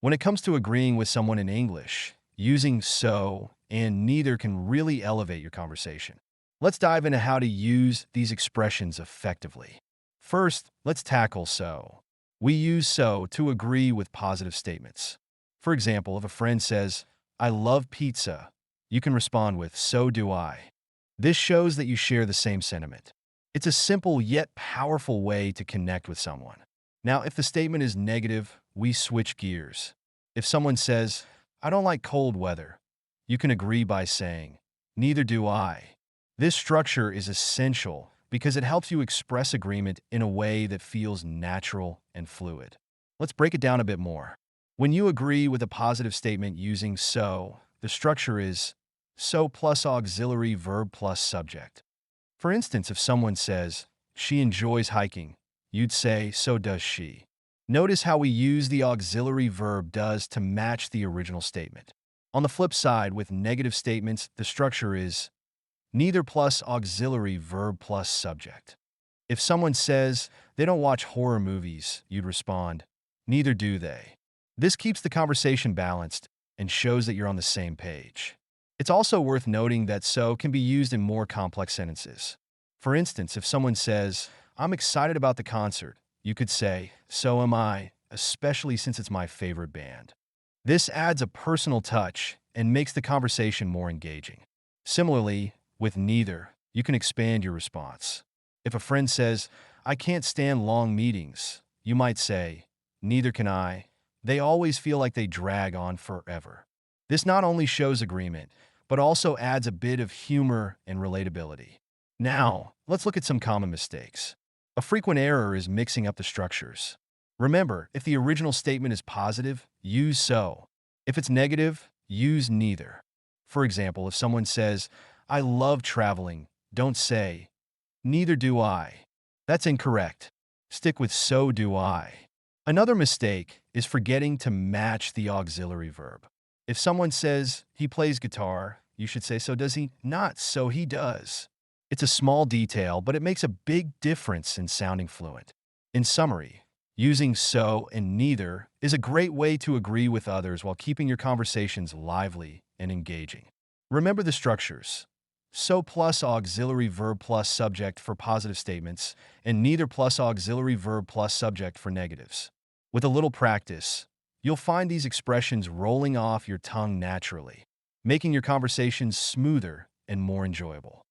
When it comes to agreeing with someone in English, using so and neither can really elevate your conversation. Let's dive into how to use these expressions effectively. First, let's tackle so. We use so to agree with positive statements. For example, if a friend says, I love pizza, you can respond with, so do I. This shows that you share the same sentiment. It's a simple yet powerful way to connect with someone. Now, if the statement is negative, we switch gears. If someone says, I don't like cold weather, you can agree by saying, neither do I. This structure is essential because it helps you express agreement in a way that feels natural and fluid. Let's break it down a bit more. When you agree with a positive statement using so, the structure is so plus auxiliary verb plus subject. For instance, if someone says, she enjoys hiking, you'd say, so does she. Notice how we use the auxiliary verb does to match the original statement. On the flip side, with negative statements, the structure is neither plus auxiliary verb plus subject. If someone says they don't watch horror movies, you'd respond, neither do they. This keeps the conversation balanced and shows that you're on the same page. It's also worth noting that so can be used in more complex sentences. For instance, if someone says, I'm excited about the concert, you could say, so am I, especially since it's my favorite band. This adds a personal touch and makes the conversation more engaging. Similarly, with neither, you can expand your response. If a friend says, I can't stand long meetings, you might say, neither can I. They always feel like they drag on forever. This not only shows agreement, but also adds a bit of humor and relatability. Now, let's look at some common mistakes. A frequent error is mixing up the structures. Remember, if the original statement is positive, use so. If it's negative, use neither. For example, if someone says, I love traveling, don't say, neither do I. That's incorrect. Stick with so do I. Another mistake is forgetting to match the auxiliary verb. If someone says he plays guitar, you should say so does he, not so he does. It's a small detail, but it makes a big difference in sounding fluent. In summary, using so and neither is a great way to agree with others while keeping your conversations lively and engaging. Remember the structures. So plus auxiliary verb plus subject for positive statements, and neither plus auxiliary verb plus subject for negatives. With a little practice, you'll find these expressions rolling off your tongue naturally, making your conversations smoother and more enjoyable.